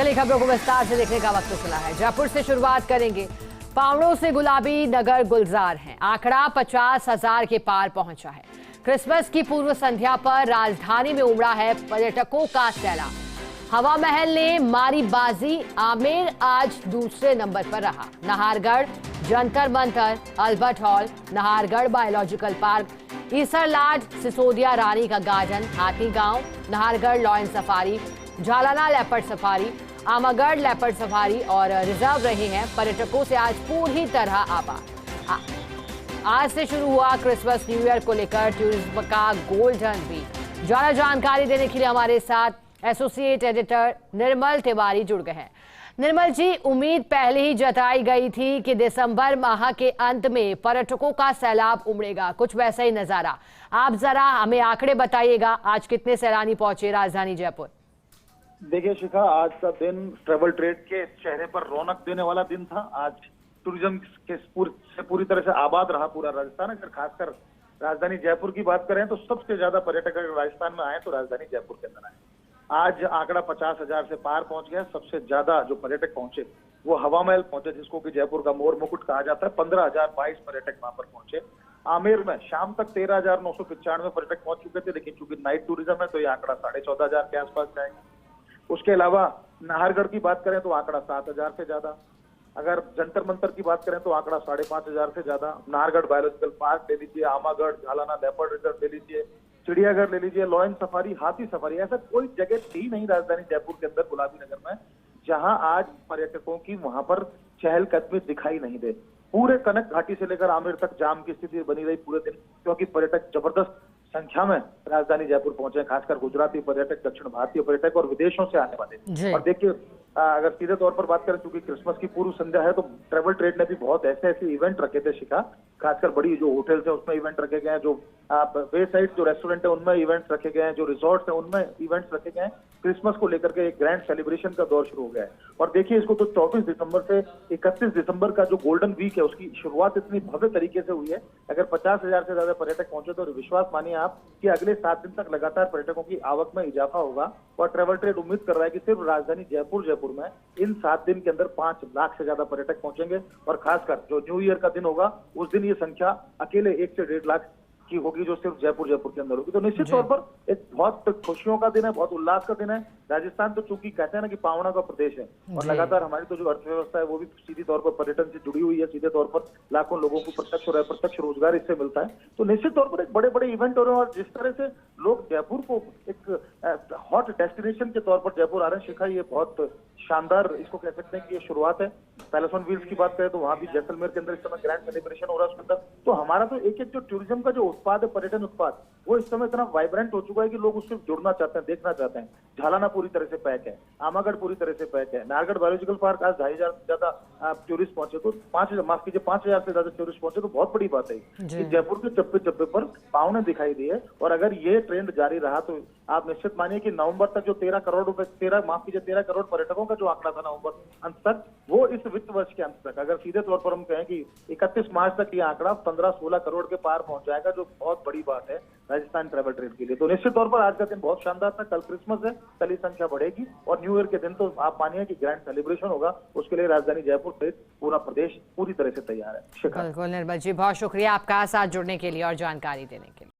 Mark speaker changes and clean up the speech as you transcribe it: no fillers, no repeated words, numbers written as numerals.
Speaker 1: चलिए खबरों को विस्तार से देखने का वक्त चला है। जयपुर से शुरुआत करेंगे। पावड़ों से गुलाबी नगर गुलजार है। आंकड़ा 50,000 के पार पहुंचा है। क्रिसमस की पूर्व संध्या पर राजधानी में उमड़ा है पर्यटकों का सैलाब। हवा महल ने मारी बाजी। आमेर आज दूसरे नंबर पर रहा। Nahargarh, Jantar Mantar, Albert Hall, Nahargarh biological park, Isarlat, Sisodia Rani का garden, Hathi Gaon, Nahargarh lion safari, Jhalana leopard safari, Amagarh leopard safari और रिजर्व रहे हैं पर्यटकों से आज पूरी तरह आबाद। आज से शुरू हुआ क्रिसमस न्यू ईयर को लेकर टूरिज्म का गोल्डन वीक। ज्यादा जानकारी देने के लिए हमारे साथ एसोसिएट एडिटर निर्मल तिवारी जुड़ गए हैं। निर्मल जी, उम्मीद पहले ही जताई गई थी कि दिसंबर माह के अंत में पर्यटकों का सैलाब उमड़ेगा, कुछ वैसा ही नजारा। आप जरा हमें आंकड़े बताइएगा, आज कितने सैलानी पहुंचे राजधानी जयपुर?
Speaker 2: देखिए शिखा, आज का दिन ट्रेवल ट्रेड के चेहरे पर रौनक देने वाला दिन था। आज टूरिज्म के पूरी तरह से आबाद रहा पूरा राजस्थान। अगर खासकर राजधानी जयपुर की बात करें तो सबसे ज्यादा पर्यटक अगर राजस्थान में आए तो राजधानी जयपुर के अंदर आए। आज आंकड़ा 50,000 से पार पहुंच गया। सबसे ज्यादा जो पर्यटक पहुंचे वो हवा महल पहुंचे, जिसको कि जयपुर का मोर मुकुट कहा जाता है। 15,022 पर्यटक वहां पर पहुंचे। आमेर में शाम तक 13,995 पर्यटक पहुंच चुके थे, लेकिन चूंकि नाइट टूरिज्म है तो ये आंकड़ा 14,500 के आसपास जाएगा। उसके अलावा नाहरगढ़ की बात करें तो आंकड़ा 7,000 से ज्यादा। अगर जंतर मंतर की बात करें तो आंकड़ा 5,500 से ज्यादा। नाहरगढ़ बायोलॉजिकल पार्क ले लीजिए, आमागढ़, झालाना लेपर्ड रिजर्व ले लीजिए, चिड़ियाघर ले लीजिए, लॉयन सफारी, हाथी सफारी, ऐसा कोई जगह थी नहीं राजधानी जयपुर के अंदर गुलाबी नगर में जहां आज पर्यटकों की वहां पर चहलकदमी दिखाई नहीं दे। पूरे कनक घाटी से लेकर आमेर तक जाम की स्थिति बनी रही पूरे दिन, क्योंकि पर्यटक जबरदस्त संख्या में राजधानी जयपुर पहुंचे, खासकर गुजराती पर्यटक, दक्षिण भारतीय पर्यटक और विदेशों से आने वाले। और देखिए, अगर सीधे तौर पर बात करें, क्योंकि क्रिसमस की पूर्व संध्या है तो ट्रेवल ट्रेड ने भी बहुत ऐसे इवेंट रखे थे शिखा। खासकर बड़ी जो होटल्स है उसमें इवेंट रखे गए हैं, जो वे साइड जो रेस्टोरेंट है उनमें इवेंट्स रखे गए हैं, जो रिजॉर्ट्स है उनमें इवेंट्स रखे गए हैं। क्रिसमस को लेकर के एक ग्रैंड सेलिब्रेशन का दौर शुरू हो गया है। और देखिए, इसको तो 24 दिसंबर से 31 दिसंबर का जो गोल्डन वीक है उसकी शुरुआत इतनी भव्य तरीके से हुई है। अगर 50,000 से ज्यादा पर्यटक पहुंचे तो विश्वास मानिए आप कि अगले 7 दिन तक लगातार पर्यटकों की आवक में इजाफा होगा। और ट्रेवल ट्रेड उम्मीद कर रहा है कि सिर्फ राजधानी जयपुर में इन 7 दिन के अंदर 5 लाख से ज्यादा पर्यटक पहुंचेंगे। और खासकर जो न्यू ईयर का दिन होगा उस दिन ये संख्या अकेले 1 से 1.5 लाख की होगी, जो सिर्फ जयपुर के अंदर होगी। तो निश्चित तौर पर एक बहुत खुशियों का दिन है, बहुत उल्लास का दिन है। राजस्थान तो चूंकि कहते हैं ना कि पावना का प्रदेश है और लगातार हमारी तो जो अर्थव्यवस्था है वो भी सीधी तौर पर पर्यटन से जुड़ी हुई है। सीधे तौर पर लाखों लोगों को प्रत्यक्ष और अप्रत्यक्ष रोजगार इससे मिलता है। तो निश्चित तौर पर एक बड़े बड़े इवेंट हो रहे हैं। और जिस तरह से लोग जयपुर को एक हॉट डेस्टिनेशन के तौर पर जयपुर आ रहे हैं शिखा, ये बहुत शानदार इसको कह सकते हैं कि ये शुरुआत है। पैलेस ऑन व्हील्स की बात करें तो वहां भी जैसलमेर के अंदर इस समय ग्रैंड सेलिब्रेशन हो रहा है उसके अंदर। तो हमारा तो एक जो टूरिज्म का जो उत्पाद है, पर्यटन उत्पाद, वो इस समय इतना वाइब्रेंट हो चुका है कि लोग उससे जुड़ना चाहते हैं, देखना चाहते हैं। झालाना पूरी तरह से पैक है, आमागढ़ पूरी तरह से पैक है, नाहरगढ़ बायोलॉजिकल पार्क आज 2,500 से ज्यादा टूरिस्ट पहुंचे, तो 5,000 से ज्यादा टूरिस्ट पहुंचे, तो बहुत बड़ी बात है कि जयपुर के चप्पे चप्पे पर पाँव ने दिखाई दिए। और अगर ये ट्रेंड जारी रहा तो आप निश्चित मानिए कि नवंबर तक जो 13 करोड़ पर्यटकों का जो आंकड़ा था नवंबर अंत तक, वो इस वित्त वर्ष के अंत तक, अगर सीधे तौर पर हम कहें कि 31 मार्च तक ये आंकड़ा 15-16 करोड़ के पार पहुंच जाएगा, जो बहुत बड़ी बात है राजस्थान ट्रेवल ट्रेड के लिए। तो निश्चित तौर पर आज का दिन बहुत शानदार था। कल क्रिसमस है, कल ही संख्या बढ़ेगी और न्यू ईयर के दिन तो आप मानिए कि ग्रैंड सेलिब्रेशन होगा। उसके लिए राजधानी जयपुर सहित पूरा प्रदेश पूरी तरह से तैयार है।
Speaker 1: बिल्कुल निर्मल जी, बहुत शुक्रिया आपका साथ जुड़ने के लिए और जानकारी देने के लिए।